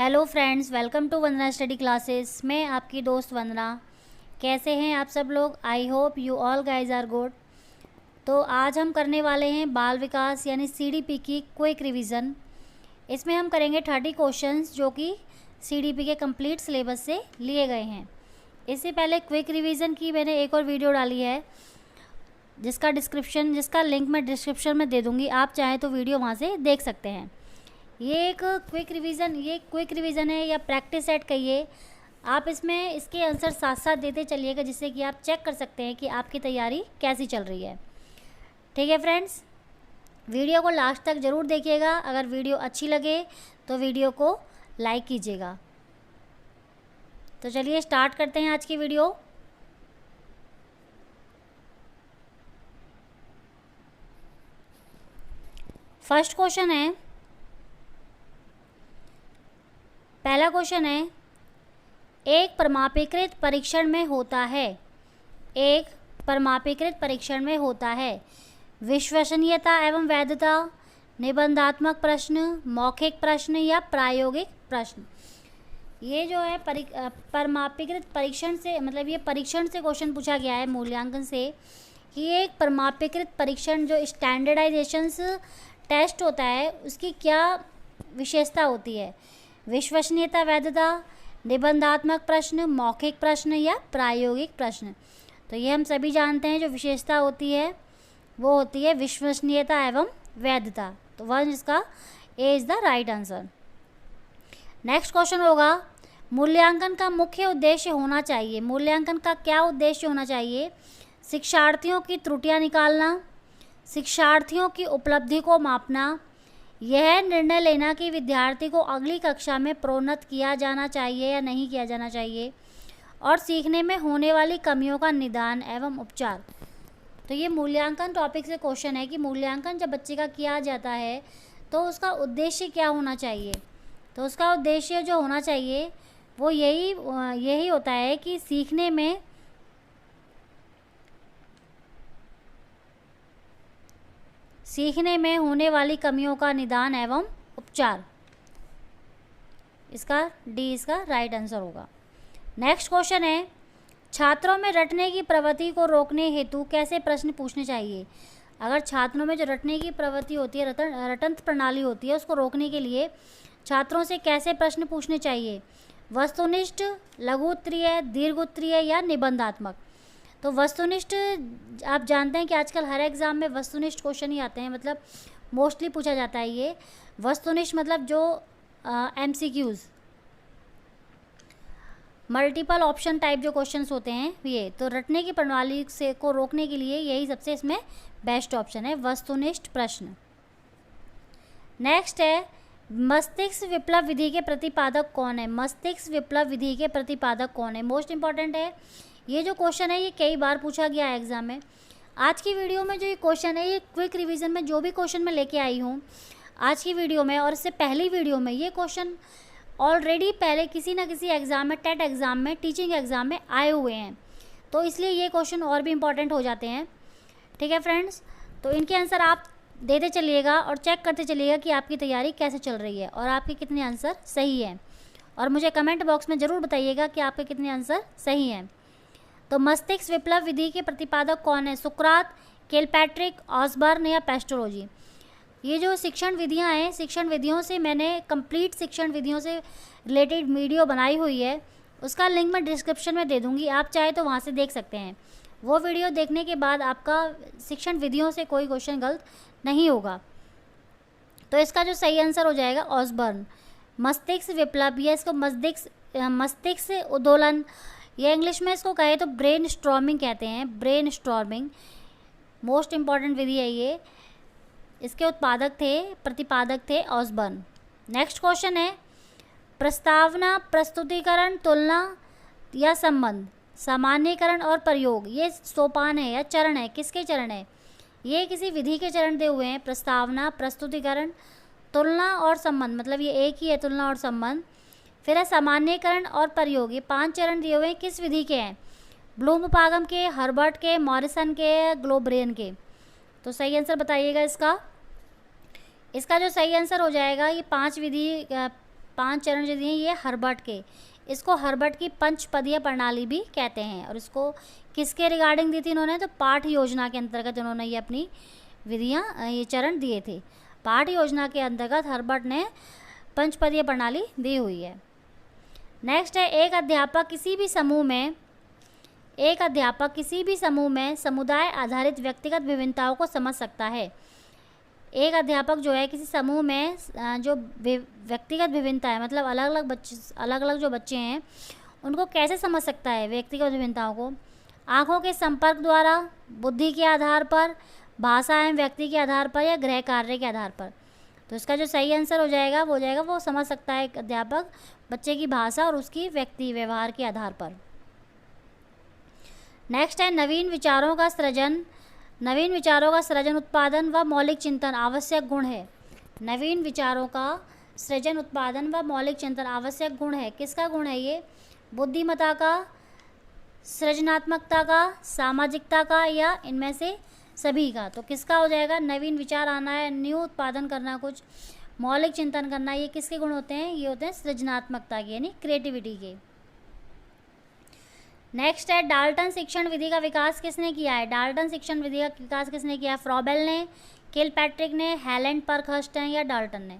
Hello friends, welcome to Vandana study classes. मैं आपकी दोस्त वंदना। कैसे हैं आप सब लोग? I hope you all guys are good. तो आज हम करने वाले हैं बाल विकास यानी सीडीपी की क्विक रिवीजन। इसमें हम करेंगे 30 क्वेश्चंस जो कि सीडीपी के कंप्लीट सिलेबस से लिए गए हैं। इससे पहले क्विक रिवीजन की मैंने एक और वीडियो डाली है जिसका लिंक मैं डिस्क्रिप्शन में दे दूँगी। आप चाहें तो वीडियो वहाँ से देख सकते हैं। ये क्विक रिवीजन है या प्रैक्टिस सेट कहिए आप। इसमें इसके आंसर साथ साथ देते चलिएगा जिससे कि आप चेक कर सकते हैं कि आपकी तैयारी कैसी चल रही है। ठीक है फ्रेंड्स, वीडियो को लास्ट तक ज़रूर देखिएगा। अगर वीडियो अच्छी लगे तो वीडियो को लाइक कीजिएगा। तो चलिए स्टार्ट करते हैं आज की वीडियो। फर्स्ट क्वेश्चन है, पहला क्वेश्चन है, एक परमापीकृत परीक्षण में होता है विश्वसनीयता एवं वैधता, निबंधात्मक प्रश्न, मौखिक प्रश्न या प्रायोगिक प्रश्न। ये जो है परमापीकृत परीक्षण से मतलब ये परीक्षण से क्वेश्चन पूछा गया है मूल्यांकन से कि एक परमापीकृत परीक्षण जो स्टैंडर्डाइजेशन टेस्ट होता है उसकी क्या विशेषता होती है। विश्वसनीयता, वैधता, निबंधात्मक प्रश्न, मौखिक प्रश्न या प्रायोगिक प्रश्न। तो ये हम सभी जानते हैं जो विशेषता होती है वो होती है विश्वसनीयता एवं वैधता। तो वन इसका A is the right answer. Next question होगा, मूल्यांकन का मुख्य उद्देश्य होना चाहिए। मूल्यांकन का क्या उद्देश्य होना चाहिए? शिक्षार्थियों की त्रुटियां निकालना, शिक्षार्थियों की उपलब्धि को मापना, यह निर्णय लेना कि विद्यार्थी को अगली कक्षा में प्रोन्नत किया जाना चाहिए या नहीं किया जाना चाहिए, और सीखने में होने वाली कमियों का निदान एवं उपचार। तो ये मूल्यांकन टॉपिक से क्वेश्चन है कि मूल्यांकन जब बच्चे का किया जाता है तो उसका उद्देश्य क्या होना चाहिए। तो उसका उद्देश्य जो होना चाहिए वो यही होता है कि सीखने में होने वाली कमियों का निदान एवं उपचार। इसका डी इसका राइट आंसर होगा। नेक्स्ट क्वेश्चन है, छात्रों में रटने की प्रवृत्ति को रोकने हेतु कैसे प्रश्न पूछने चाहिए। अगर छात्रों में जो रटने की प्रवृत्ति होती है, रटंत प्रणाली होती है, उसको रोकने के लिए छात्रों से कैसे प्रश्न पूछने चाहिए। वस्तुनिष्ठ, लघु उत्तरीय, दीर्घ उत्तरीय या निबंधात्मक। तो वस्तुनिष्ठ आप जानते हैं कि आजकल हर एग्ज़ाम में वस्तुनिष्ठ क्वेश्चन ही आते हैं, मतलब मोस्टली पूछा जाता है ये वस्तुनिष्ठ, मतलब जो MCQs मल्टीपल ऑप्शन टाइप जो क्वेश्चंस होते हैं ये। तो रटने की प्रणाली से को रोकने के लिए यही सबसे इसमें बेस्ट ऑप्शन है, वस्तुनिष्ठ प्रश्न। नेक्स्ट है, मस्तिष्क विप्लव विधि के प्रतिपादक कौन है। मस्तिष्क विप्लव विधि के प्रतिपादक कौन है, मोस्ट इंपॉर्टेंट है ये जो क्वेश्चन है। ये कई बार पूछा गया है एग्जाम में। आज की वीडियो में जो ये क्वेश्चन है, ये क्विक रिवीजन में जो भी क्वेश्चन मैं लेके आई हूँ आज की वीडियो में और इससे पहली वीडियो में, ये क्वेश्चन ऑलरेडी पहले किसी ना किसी एग्ज़ाम में, टेट एग्ज़ाम में, टीचिंग एग्ज़ाम में आए हुए हैं। तो इसलिए ये क्वेश्चन और भी इम्पॉर्टेंट हो जाते हैं। ठीक है फ्रेंड्स, तो इनके आंसर आप देते चलिएगा और चेक करते चलिएगा कि आपकी तैयारी कैसे चल रही है और आपके कितने आंसर सही हैं। और मुझे कमेंट बॉक्स में ज़रूर बताइएगा कि आपके कितने आंसर सही हैं। तो मस्तिष्क विप्लव विधि के प्रतिपादक कौन है? सुकरात, किलपैट्रिक, ऑसबर्न या पेस्टोलॉजी। ये जो शिक्षण विधियां हैं, शिक्षण विधियों से मैंने कंप्लीट शिक्षण विधियों से रिलेटेड वीडियो बनाई हुई है, उसका लिंक मैं डिस्क्रिप्शन में दे दूंगी। आप चाहे तो वहाँ से देख सकते हैं। वो वीडियो देखने के बाद आपका शिक्षण विधियों से कोई क्वेश्चन गलत नहीं होगा। तो इसका जो सही आंसर हो जाएगा ऑसबर्न। मस्तिष्क विप्लव या इसको मस्तिष्क उद्दोलन या इंग्लिश में इसको कहे तो ब्रेन स्टॉर्मिंग कहते हैं। ब्रेन स्टॉर्मिंग मोस्ट इंपॉर्टेंट विधि है ये। इसके प्रतिपादक थे ऑसबर्न। नेक्स्ट क्वेश्चन है, प्रस्तावना, प्रस्तुतिकरण, तुलना या संबंध, सामान्यीकरण और प्रयोग। ये सोपान है या चरण है, किसके चरण है? ये किसी विधि के चरण दिए हुए हैं। प्रस्तावना, प्रस्तुतिकरण, तुलना और संबंध, मतलब ये एक ही है, तुलना और संबंध। फिर है सामान्यीकरण और प्रयोग। ये 5 चरण दिए हुए हैं, किस विधि के हैं? ब्लूम-पागम के, हर्बर्ट के, मॉरिसन के, ग्लोब्रेन के। तो सही आंसर बताइएगा इसका। इसका जो सही आंसर हो जाएगा, ये 5 5 चरण जो दिए हैं ये हर्बर्ट के, इसको हर्बर्ट की पंचपदीय प्रणाली भी कहते हैं। और इसको किसके रिगार्डिंग दी थी इन्होंने, तो पाठ योजना के अंतर्गत इन्होंने ये अपनी विधियाँ ये चरण दिए थे। पाठ योजना के अंतर्गत हर्बर्ट ने पंचपदीय प्रणाली दी हुई है। नेक्स्ट है, एक अध्यापक किसी भी समूह में समुदाय आधारित व्यक्तिगत विभिन्नताओं को समझ सकता है। एक अध्यापक जो है किसी समूह में जो व्यक्तिगत विभिन्नता है, मतलब अलग अलग जो बच्चे हैं उनको कैसे समझ सकता है व्यक्तिगत विभिन्नताओं को, आँखों के संपर्क द्वारा, बुद्धि के आधार पर, भाषा एवं व्यक्ति के आधार पर या गृह कार्य के आधार पर। तो इसका जो सही आंसर हो जाएगा वो समझ सकता है एक अध्यापक बच्चे की भाषा और उसकी व्यक्ति व्यवहार के आधार पर। नेक्स्ट है, नवीन विचारों का सृजन उत्पादन व मौलिक चिंतन आवश्यक गुण है। नवीन विचारों का सृजन उत्पादन व मौलिक चिंतन आवश्यक गुण है। किसका गुण है ये, बुद्धिमत्ता का, सृजनात्मकता का, सामाजिकता का या इनमें से सभी का। तो किसका हो जाएगा, नवीन विचार आना है, न्यू उत्पादन करना, कुछ मौलिक चिंतन करना, ये किसके गुण होते हैं, ये होते हैं सृजनात्मकता के यानी क्रिएटिविटी के। नेक्स्ट है, डाल्टन शिक्षण विधि का विकास किसने किया है। डाल्टन शिक्षण विधि का विकास किसने किया है, फ्रॉबेल ने, किलपैट्रिक ने, हेलेन परखर्स्ट ने या डाल्टन ने।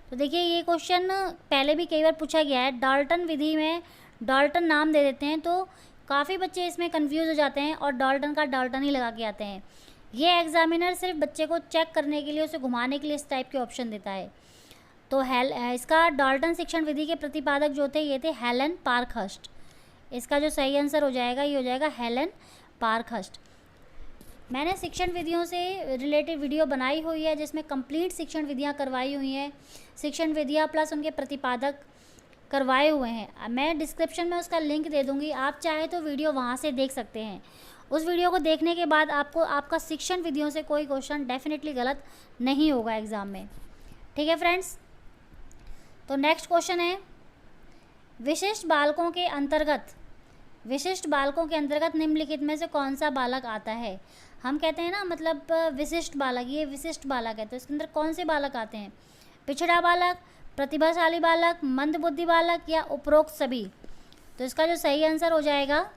तो देखिए ये क्वेश्चन पहले भी कई बार पूछा गया है। डाल्टन विधि में डाल्टन नाम दे देते हैं तो काफ़ी बच्चे इसमें कंफ्यूज हो जाते हैं और डाल्टन का डाल्टन ही लगा के आते हैं। ये एग्जामिनर सिर्फ बच्चे को चेक करने के लिए, उसे घुमाने के लिए इस टाइप के ऑप्शन देता है। तो इसका डाल्टन शिक्षण विधि के प्रतिपादक जो थे ये थे हेलेन पार्कहर्स्ट। इसका जो सही आंसर हो जाएगा ये हो जाएगा हेलेन पार्कहर्स्ट। मैंने शिक्षण विधियों से रिलेटेड वीडियो बनाई हुई है जिसमें कंप्लीट शिक्षण विधियां करवाई हुई हैं, शिक्षण विधियां प्लस उनके प्रतिपादक करवाए हुए हैं। मैं डिस्क्रिप्शन में उसका लिंक दे दूँगी, आप चाहे तो वीडियो वहाँ से देख सकते हैं। उस वीडियो को देखने के बाद आपको आपका शिक्षण विधियों से कोई क्वेश्चन डेफिनेटली गलत नहीं होगा एग्ज़ाम में। ठीक है फ्रेंड्स, तो नेक्स्ट क्वेश्चन है, विशिष्ट बालकों के अंतर्गत निम्नलिखित में से कौन सा बालक आता है। हम कहते हैं ना, मतलब विशिष्ट बालक, ये विशिष्ट बालक है, तो इसके अंदर कौन से बालक आते हैं, पिछड़ा बालक, प्रतिभाशाली बालक, मंदबुद्धि बालक या उपरोक्त सभी। तो इसका जो सही आंसर हो जाएगा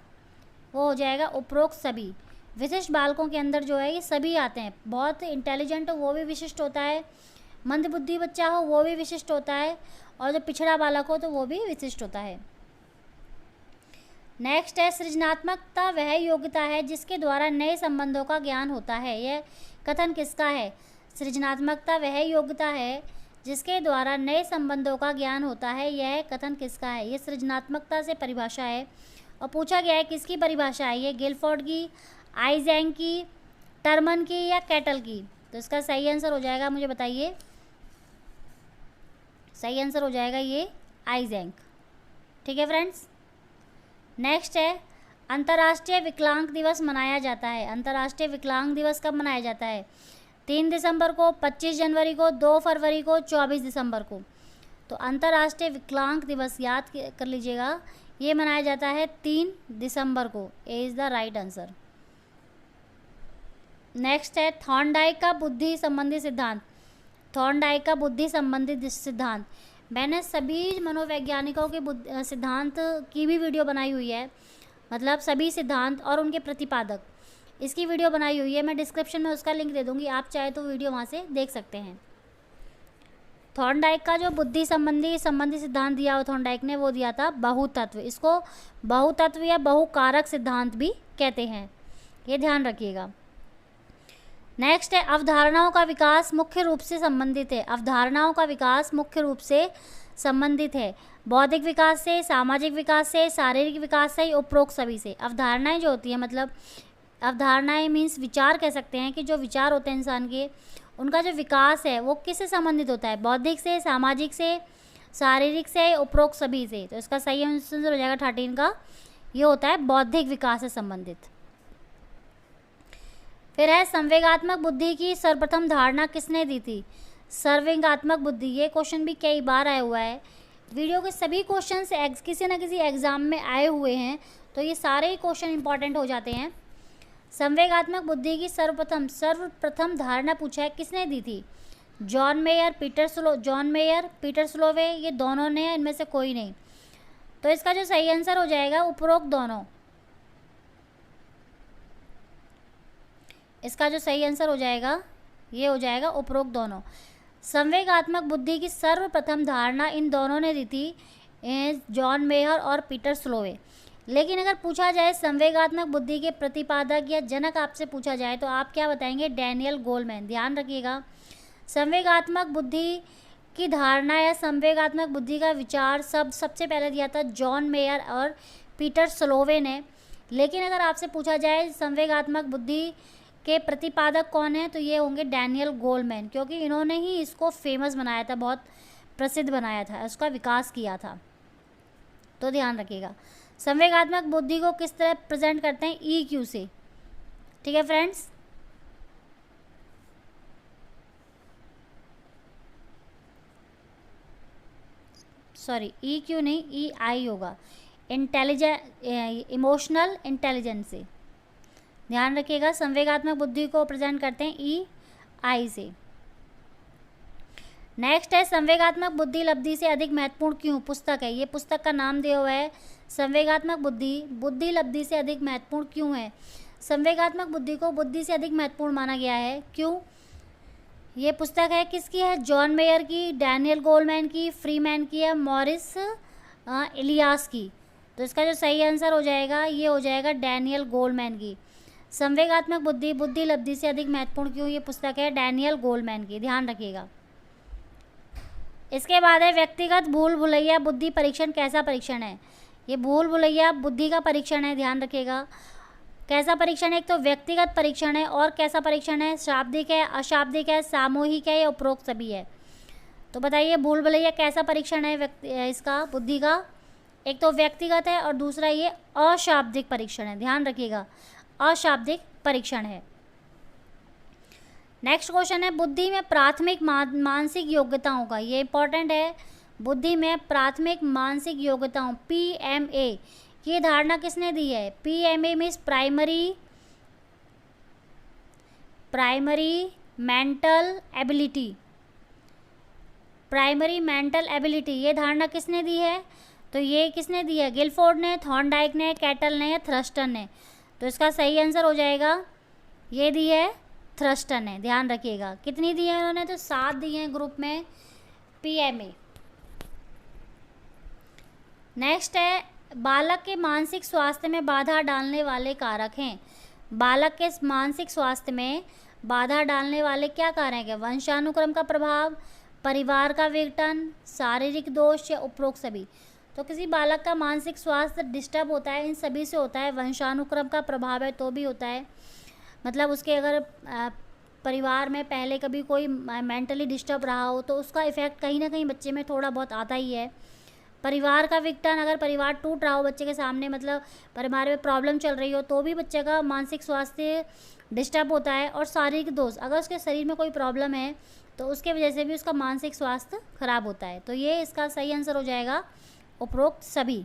वो हो जाएगा उपरोक्त सभी। विशिष्ट बालकों के अंदर जो है ये सभी आते हैं। बहुत इंटेलिजेंट हो वो भी विशिष्ट होता है, मंदबुद्धि बच्चा हो वो भी विशिष्ट होता है, और जो पिछड़ा बालक हो तो वो भी विशिष्ट होता है। नेक्स्ट है, सृजनात्मकता वह योग्यता है जिसके द्वारा नए संबंधों का ज्ञान होता है। यह कथन किसका है, सृजनात्मकता वह योग्यता है जिसके द्वारा नए संबंधों का ज्ञान होता है, यह कथन किसका है। ये सृजनात्मकता से परिभाषा है और पूछा गया है किसकी परिभाषा है, ये गिलफोर्ड की, आइजैंक की, टर्मन की या कैटल की। तो इसका सही आंसर हो जाएगा, मुझे बताइए, सही आंसर हो जाएगा ये आइजैंक। ठीक है फ्रेंड्स, नेक्स्ट है, अंतर्राष्ट्रीय विकलांग दिवस मनाया जाता है। अंतर्राष्ट्रीय विकलांग दिवस कब मनाया जाता है, 3 दिसंबर को, 25 जनवरी को, 2 फरवरी को, 24 दिसंबर को। तो अंतर्राष्ट्रीय विकलांग दिवस याद कर लीजिएगा, ये मनाया जाता है 3 दिसंबर को। A is the right answer. Next है, थॉर्नडाइक का बुद्धि संबंधी सिद्धांत। थॉर्नडाइक का बुद्धि संबंधित सिद्धांत, मैंने सभी मनोवैज्ञानिकों के सिद्धांत की भी वीडियो बनाई हुई है, मतलब सभी सिद्धांत और उनके प्रतिपादक, इसकी वीडियो बनाई हुई है। मैं डिस्क्रिप्शन में उसका लिंक दे दूँगी, आप चाहे तो वीडियो वहाँ से देख सकते हैं। थॉर्नडाइक का जो बुद्धि संबंधी सिद्धांत दिया हुआ थॉर्नडाइक ने, वो दिया था बहुतत्व। इसको बहुतत्व या बहुकारक सिद्धांत भी कहते हैं, ये ध्यान रखिएगा। नेक्स्ट है, अवधारणाओं का विकास मुख्य रूप से संबंधित है। अवधारणाओं का विकास मुख्य रूप से संबंधित है बौद्धिक विकास से, सामाजिक विकास से, शारीरिक विकास से, उपरोक्त सभी से। अवधारणाएं जो होती हैं, मतलब अवधारणाएं मीन्स विचार कह सकते हैं कि जो विचार होते हैं इंसान के, उनका जो विकास है वो किससे संबंधित होता है, बौद्धिक से, सामाजिक से, शारीरिक से, उपरोक्त सभी से। तो इसका सही आंसर हो जाएगा 13 का, ये होता है बौद्धिक विकास से संबंधित। फिर है, संवेगात्मक बुद्धि की सर्वप्रथम धारणा किसने दी थी। संवेगात्मक बुद्धि, ये क्वेश्चन भी कई बार आया हुआ है। वीडियो के सभी क्वेश्चन किसी न किसी एग्जाम में आए हुए हैं, तो ये सारे ही क्वेश्चन इंपॉर्टेंट हो जाते हैं। संवेगात्मक बुद्धि की सर्वप्रथम धारणा पूछा है किसने दी थी, जॉन मेयर, पीटर स्लोवे, ये दोनों ने, इनमें से कोई नहीं। तो इसका जो सही आंसर हो जाएगा उपरोक्त दोनों। इसका जो सही आंसर हो जाएगा ये हो जाएगा उपरोक्त दोनों। संवेगात्मक बुद्धि की सर्वप्रथम धारणा इन दोनों ने दी थी, जॉन मेयर और पीटर स्लोवे। लेकिन अगर पूछा जाए संवेगात्मक बुद्धि के प्रतिपादक या जनक आपसे पूछा जाए तो आप क्या बताएंगे? Daniel Goleman. ध्यान रखिएगा, संवेगात्मक बुद्धि की धारणा या संवेगात्मक बुद्धि का विचार सबसे पहले दिया था जॉन मेयर और पीटर स्लोवे ने। लेकिन अगर आपसे पूछा जाए संवेगात्मक बुद्धि के प्रतिपादक कौन है तो ये होंगे डैनियल गोलमैन, क्योंकि इन्होंने ही इसको फेमस बनाया था, बहुत प्रसिद्ध बनाया था, उसका विकास किया था। तो ध्यान रखिएगा, संवेगात्मक बुद्धि को किस तरह प्रेजेंट करते हैं? EQ से। ठीक है फ्रेंड्स, सॉरी EQ नहीं, EI होगा, इमोशनल इंटेलिजेंस से। ध्यान रखिएगा, संवेगात्मक बुद्धि को प्रेजेंट करते हैं EI से। नेक्स्ट है संवेगात्मक बुद्धि लब्धि से अधिक महत्वपूर्ण क्यों? पुस्तक है, ये पुस्तक का नाम दिया हुआ है संवेगात्मक बुद्धि लब्धि से अधिक महत्वपूर्ण क्यों है? संवेगात्मक बुद्धि को बुद्धि से अधिक महत्वपूर्ण माना गया है, क्यों? ये पुस्तक है किसकी है? जॉन मेयर की, डैनियल गोलमैन की, फ्रीमैन की या मॉरिस इलियास की। तो इसका जो सही आंसर हो जाएगा ये हो जाएगा डैनियल गोलमैन की। संवेगात्मक बुद्धि लब्धि से अधिक महत्वपूर्ण क्यों? ये पुस्तक है डैनियल गोलमैन की। ध्यान रखिएगा। इसके बाद है व्यक्तिगत भूल भुलैया बुद्धि परीक्षण कैसा परीक्षण है? ये भूल भुलैया बुद्धि का परीक्षण है। ध्यान रखिएगा, कैसा परीक्षण है? एक तो व्यक्तिगत परीक्षण है, और कैसा परीक्षण है? शाब्दिक है, अशाब्दिक है, सामूहिक है या उपरोक्त सभी है? तो बताइए भूल भुलैया कैसा परीक्षण है इसका बुद्धि का? एक तो व्यक्तिगत है और दूसरा ये अशाब्दिक परीक्षण है। ध्यान रखिएगा, अशाब्दिक परीक्षण है। नेक्स्ट क्वेश्चन है बुद्धि में प्राथमिक मानसिक योग्यताओं का, ये इंपॉर्टेंट है। बुद्धि में प्राथमिक मानसिक योग्यताओं PMA, ये धारणा किसने दी है? PMA means primary mental ability, ये धारणा किसने दी है? तो ये किसने दी है? गिलफोर्ड ने, थॉर्नडाइक ने, कैटल ने या थ्रस्टन ने? तो इसका सही आंसर हो जाएगा ये दी है थ्रस्टन ने। ध्यान रखिएगा, कितनी दी है उन्होंने? तो 7 दी हैं ग्रुप में PMA। नेक्स्ट है बालक के मानसिक स्वास्थ्य में बाधा डालने वाले कारक हैं। बालक के मानसिक स्वास्थ्य में बाधा डालने वाले क्या कारक हैं? वंशानुक्रम का प्रभाव, परिवार का विघटन, शारीरिक दोष या उपरोक्त सभी? तो किसी बालक का मानसिक स्वास्थ्य डिस्टर्ब होता है, इन सभी से होता है। वंशानुक्रम का प्रभाव है तो भी होता है, मतलब उसके अगर परिवार में पहले कभी कोई मेंटली डिस्टर्ब रहा हो तो उसका इफ़ेक्ट कहीं ना कहीं बच्चे में थोड़ा बहुत आता ही है। परिवार का विघटन, अगर परिवार टूट रहा हो बच्चे के सामने, मतलब परिवार में प्रॉब्लम चल रही हो तो भी बच्चे का मानसिक स्वास्थ्य डिस्टर्ब होता है। और शारीरिक दोष, अगर उसके शरीर में कोई प्रॉब्लम है तो उसके वजह से भी उसका मानसिक स्वास्थ्य खराब होता है। तो ये इसका सही आंसर हो जाएगा उपरोक्त सभी।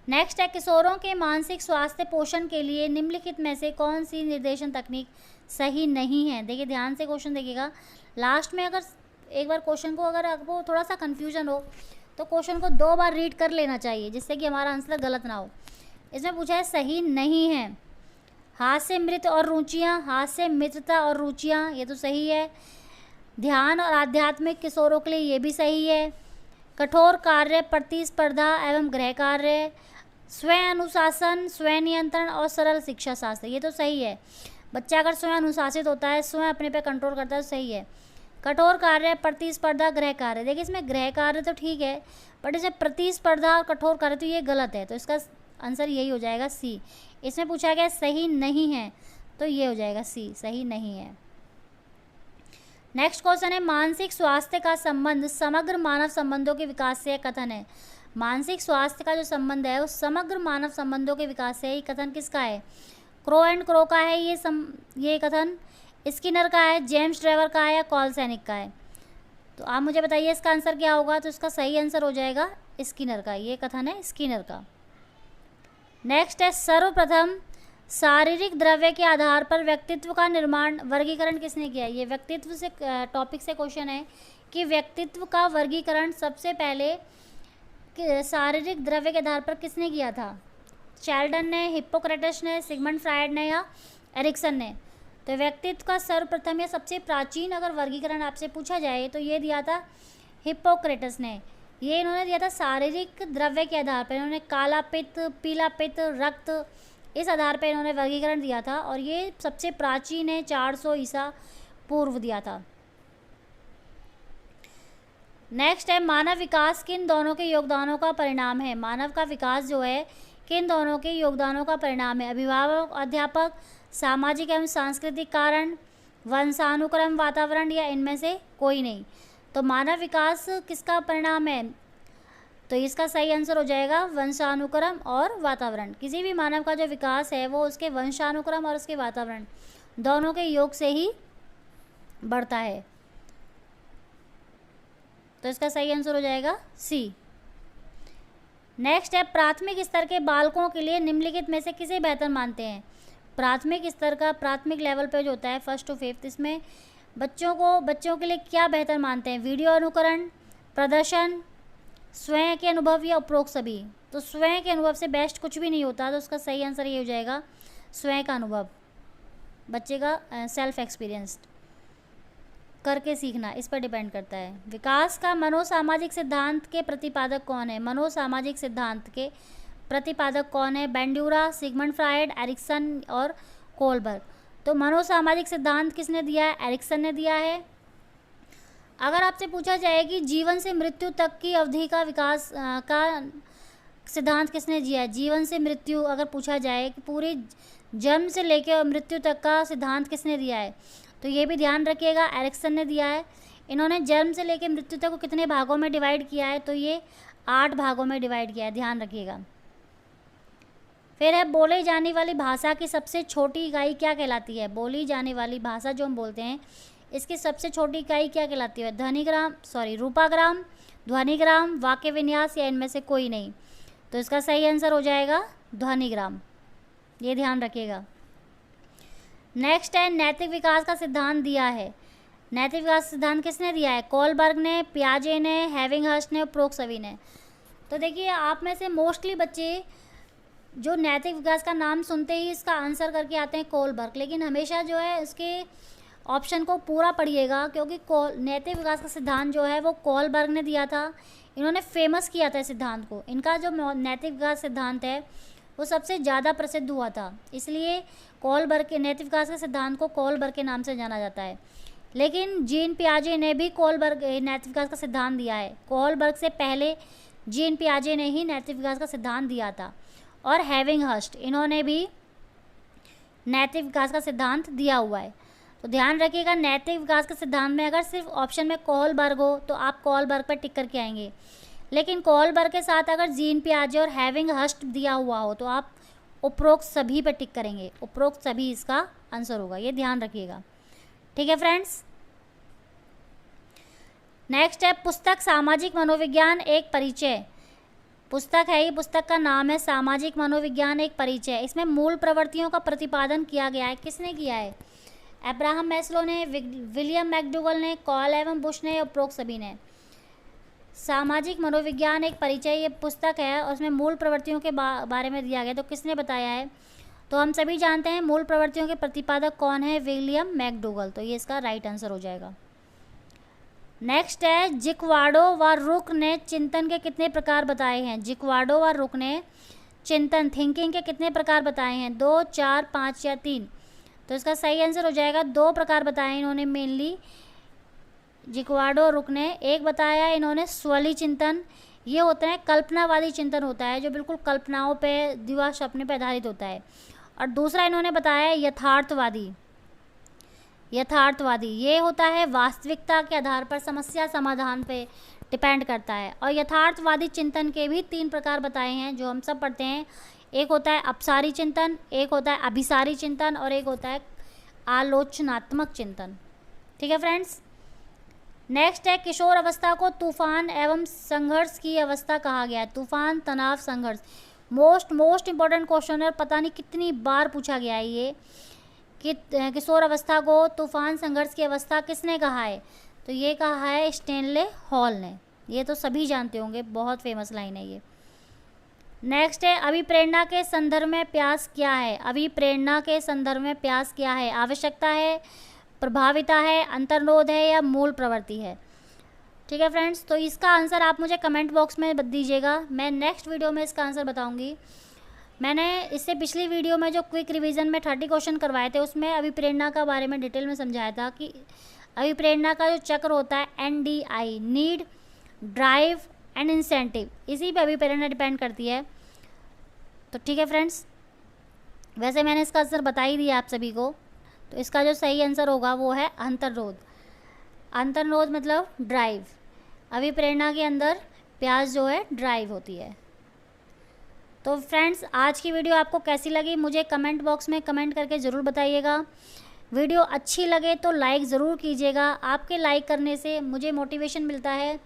नेक्स्ट है किशोरों के मानसिक स्वास्थ्य पोषण के लिए निम्नलिखित में से कौन सी निर्देशन तकनीक सही नहीं है? देखिए ध्यान से क्वेश्चन देखिएगा, लास्ट में अगर एक बार क्वेश्चन को अगर आपको थोड़ा सा कन्फ्यूजन हो तो क्वेश्चन को 2 बार रीड कर लेना चाहिए, जिससे कि हमारा आंसर गलत ना हो। इसमें पूछा है सही नहीं है हास्य मृत और रुचियाँ, हास्य मित्रता और रुचियाँ, ये तो सही है। ध्यान और आध्यात्मिक किशोरों के लिए ये भी सही है। कठोर कार्य, प्रतिस्पर्धा एवं गृह कार्य, स्वयं अनुशासन, स्वयं नियंत्रण और सरल शिक्षा शास्त्र, ये तो सही है। बच्चा अगर स्वयं अनुशासित होता है, स्वयं अपने पे कंट्रोल करता है तो सही है। कठोर कार्य, प्रतिस्पर्धा, गृह कार्य, देखिए इसमें गृह कार्य तो ठीक है, बट इसमें प्रतिस्पर्धा और कठोर कार्य तो ये गलत है। तो इसका आंसर यही हो जाएगा C। इसमें पूछा गया सही नहीं है तो ये हो जाएगा C, सही नहीं है। नेक्स्ट क्वेश्चन है मानसिक स्वास्थ्य का संबंध समग्र मानव संबंधों के विकास से कथन है। मानसिक स्वास्थ्य का जो संबंध है वो समग्र मानव संबंधों के विकास से, ये कथन किसका है? क्रो एंड क्रो का है ये कथन, स्किनर का है, जेम्स ट्रेवर का है या कॉल सैनिक का है? तो आप मुझे बताइए इसका आंसर क्या होगा? तो इसका सही आंसर हो जाएगा स्किनर का, ये कथन है स्किनर का। नेक्स्ट है सर्वप्रथम शारीरिक द्रव्य के आधार पर व्यक्तित्व का निर्माण वर्गीकरण किसने किया? ये व्यक्तित्व से टॉपिक से क्वेश्चन है कि व्यक्तित्व का वर्गीकरण सबसे पहले शारीरिक द्रव्य के आधार पर किसने किया था? शेल्डन ने, हिप्पोक्रेटस ने, सिगमंड फ्रायड ने या एरिक्सन ने? तो व्यक्तित्व का सर्वप्रथम या सबसे प्राचीन अगर वर्गीकरण आपसे पूछा जाए तो ये दिया था हिप्पोक्रेटस ने। ये इन्होंने दिया था शारीरिक द्रव्य के आधार पर। इन्होंने काला पित्त, पीला पित्त, रक्त, इस आधार पर इन्होंने वर्गीकरण दिया था और ये सबसे प्राचीन है, 400 ईसा पूर्व दिया था। नेक्स्ट है मानव विकास किन दोनों के योगदानों का परिणाम है? मानव का विकास जो है किन दोनों के योगदानों का परिणाम है? अभिभावक, अध्यापक, सामाजिक एवं सांस्कृतिक कारण, वंशानुक्रम, वातावरण या इनमें से कोई नहीं। तो मानव विकास किसका परिणाम है? तो इसका सही आंसर हो जाएगा वंशानुक्रम और वातावरण। किसी भी मानव का जो विकास है वो उसके वंशानुक्रम और उसके वातावरण दोनों के योग से ही बढ़ता है। तो इसका सही आंसर हो जाएगा सी। नेक्स्ट है प्राथमिक स्तर के बालकों के लिए निम्नलिखित में से किसे बेहतर मानते हैं? प्राथमिक स्तर का, प्राथमिक लेवल पे जो होता है 1st to 5th, इसमें बच्चों के लिए क्या बेहतर मानते हैं? वीडियो अनुकरण, प्रदर्शन, स्वयं के अनुभव या उपरोक्त सभी? तो स्वयं के अनुभव से बेस्ट कुछ भी नहीं होता, तो उसका सही आंसर ये हो जाएगा स्वयं का अनुभव, बच्चे का सेल्फ एक्सपीरियंस्ड करके सीखना, इस पर डिपेंड करता है। विकास का मनोसामाजिक सिद्धांत के प्रतिपादक कौन है? मनोसामाजिक सिद्धांत के प्रतिपादक कौन है? बेंड्यूरा, सिगमंड फ्रायड, एरिक्सन और कोलबर्ग। तो मनोसामाजिक सिद्धांत किसने दिया है? एरिक्सन ने दिया है। अगर आपसे पूछा जाए कि जीवन से मृत्यु तक की अवधि का विकास का सिद्धांत किसने दिया है? जीवन से मृत्यु अगर पूछा जाए कि पूरी जन्म से लेकर मृत्यु तक का सिद्धांत किसने दिया है, तो ये भी ध्यान रखिएगा, एरिक्सन ने दिया है। इन्होंने जन्म से लेकर मृत्यु तक को कितने भागों में डिवाइड किया है? तो ये 8 भागों में डिवाइड किया है, ध्यान रखिएगा। फिर है बोली जाने वाली भाषा की सबसे छोटी इकाई क्या कहलाती है? बोली जाने वाली भाषा जो हम बोलते हैं इसकी सबसे छोटी इकाई क्या कहलाती है? रूपाग्राम, ध्वनिग्राम, वाक्य विन्यास या इनमें से कोई नहीं? तो इसका सही आंसर हो जाएगा ध्वनिग्राम, ये ध्यान रखिएगा। नेक्स्ट है नैतिक विकास का सिद्धांत दिया है। नैतिक विकास सिद्धांत किसने दिया है? कोलबर्ग ने, पियाजे ने, हैविंगहर्स्ट ने, उपरोक्त सभी ने। तो देखिए आप में से मोस्टली बच्चे जो नैतिक विकास का नाम सुनते ही इसका आंसर करके आते हैं कोलबर्ग, लेकिन हमेशा जो है इसके ऑप्शन को पूरा पढ़िएगा, क्योंकि नैतिक विकास का सिद्धांत जो है वो कोलबर्ग ने दिया था। इन्होंने फेमस किया था इस सिद्धांत को। इनका जो नैतिक विकास सिद्धांत है वो सबसे ज़्यादा प्रसिद्ध हुआ था, इसलिए कोलबर्ग के नैतिक विकास के सिद्धांत को कोलबर्ग के नाम से जाना जाता है। लेकिन जीन पियाजे ने भी कोलबर्ग नैतिक विकास का सिद्धांत दिया है। कोलबर्ग से पहले जीन पियाजे ने ही नैतिक विकास का सिद्धांत दिया था, और हैविंगहर्स्ट इन्होंने भी नैतिक विकास का सिद्धांत दिया हुआ है। तो ध्यान रखिएगा, नैतिक विकास के सिद्धांत में अगर सिर्फ ऑप्शन में कोलबर्ग हो तो आप कोलबर्ग पर टिक करके आएंगे, लेकिन कोलबर्ग के साथ अगर जीन पियाजे और हैविंगहर्स्ट दिया हुआ हो तो आप उपरोक्त सभी पर टिक करेंगे। उपरोक्त सभी इसका आंसर होगा, ये ध्यान रखिएगा। ठीक है फ्रेंड्स। नेक्स्ट है पुस्तक सामाजिक मनोविज्ञान एक परिचय। पुस्तक है, ये पुस्तक का नाम है सामाजिक मनोविज्ञान एक परिचय। इसमें मूल प्रवृत्तियों का प्रतिपादन किया गया है। किसने किया है? अब्राहम मैस्लो ने, विलियम मैकडूगल ने, कॉल एवं बुश ने, उपरोक्त सभी ने। सामाजिक मनोविज्ञान एक परिचय ये पुस्तक है और उसमें मूल प्रवृत्तियों के बारे में दिया गया। तो किसने बताया है? तो हम सभी जानते हैं मूल प्रवृत्तियों के प्रतिपादक कौन है? William McDougall. तो ये इसका राइट आंसर हो जाएगा। नेक्स्ट है जिक्वार्डो व रुक ने चिंतन के कितने प्रकार बताए हैं? जिक्वार्डो व रुक ने चिंतन, थिंकिंग के कितने प्रकार बताए हैं? 2, 4, 5 या 3? तो इसका सही आंसर हो जाएगा 2 प्रकार बताए इन्होंने मेनली जिक्वार्डो रुक ने। एक बताया इन्होंने स्वली चिंतन, ये होता है कल्पनावादी चिंतन होता है जो बिल्कुल कल्पनाओं पे, दिवा सपने पे आधारित होता है। और दूसरा इन्होंने बताया यथार्थवादी। यथार्थवादी ये होता है वास्तविकता के आधार पर समस्या समाधान पे डिपेंड करता है। और यथार्थवादी चिंतन के भी 3 प्रकार बताए हैं जो हम सब पढ़ते हैं। एक होता है अपसारी चिंतन, एक होता है अभिसारी चिंतन और एक होता है आलोचनात्मक चिंतन। ठीक है फ्रेंड्स। नेक्स्ट है किशोर अवस्था को तूफान एवं संघर्ष की अवस्था कहा गया है। तूफान, तनाव, संघर्ष। मोस्ट इम्पॉर्टेंट क्वेश्चन है, पता नहीं कितनी बार पूछा गया है ये कि किशोर अवस्था को तूफान संघर्ष की अवस्था किसने कहा है? तो ये कहा है स्टैनले हॉल ने। ये तो सभी जानते होंगे, बहुत फेमस लाइन है ये। नेक्स्ट है अभिप्रेरणा के संदर्भ में प्यास क्या है? अभिप्रेरणा के संदर्भ में प्यास क्या है? आवश्यकता है, प्रभाविता है, अंतर्निरोध है या मूल प्रवृत्ति है? ठीक है फ्रेंड्स, तो इसका आंसर आप मुझे कमेंट बॉक्स में दीजिएगा। मैं नेक्स्ट वीडियो में इसका आंसर बताऊंगी। मैंने इससे पिछली वीडियो में जो क्विक रिवीजन में 30 क्वेश्चन करवाए थे उसमें अभिप्रेरणा का बारे में डिटेल में समझाया था कि अभिप्रेरणा का जो चक्र होता है NDI, need, drive and incentive, इसी पे अभिप्रेरणा डिपेंड करती है। तो ठीक है फ्रेंड्स, वैसे मैंने इसका आंसर बता ही दिया आप सभी को। तो इसका जो सही आंसर होगा वो है अंतर्निरोध। अंतर्निरोध मतलब ड्राइव। अभिप्रेरणा के अंदर प्यास जो है ड्राइव होती है। तो फ्रेंड्स, आज की वीडियो आपको कैसी लगी मुझे कमेंट बॉक्स में कमेंट करके ज़रूर बताइएगा। वीडियो अच्छी लगे तो लाइक ज़रूर कीजिएगा। आपके लाइक करने से मुझे मोटिवेशन मिलता है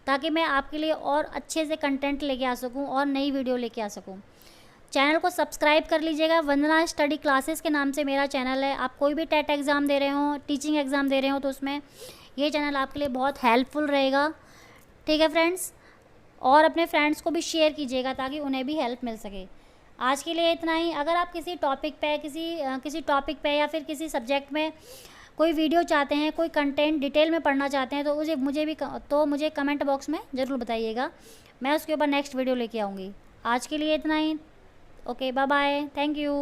ताकि मैं आपके लिए और अच्छे से कंटेंट लेके आ सकूं और नई वीडियो लेके आ सकूं। चैनल को सब्सक्राइब कर लीजिएगा। वंदना स्टडी क्लासेस के नाम से मेरा चैनल है। आप कोई भी टेट एग्ज़ाम दे रहे हो, टीचिंग एग्ज़ाम दे रहे हो, तो उसमें ये चैनल आपके लिए बहुत हेल्पफुल रहेगा। ठीक है फ्रेंड्स, और अपने फ्रेंड्स को भी शेयर कीजिएगा ताकि उन्हें भी हेल्प मिल सके। आज के लिए इतना ही। अगर आप किसी टॉपिक पे किसी टॉपिक पे या फिर किसी सब्जेक्ट में कोई वीडियो चाहते हैं, कोई कंटेंट डिटेल में पढ़ना चाहते हैं तो मुझे कमेंट बॉक्स में ज़रूर बताइएगा। मैं उसके ऊपर नेक्स्ट वीडियो लेके आऊँगी। आज के लिए इतना ही। Okay, bye bye, thank you.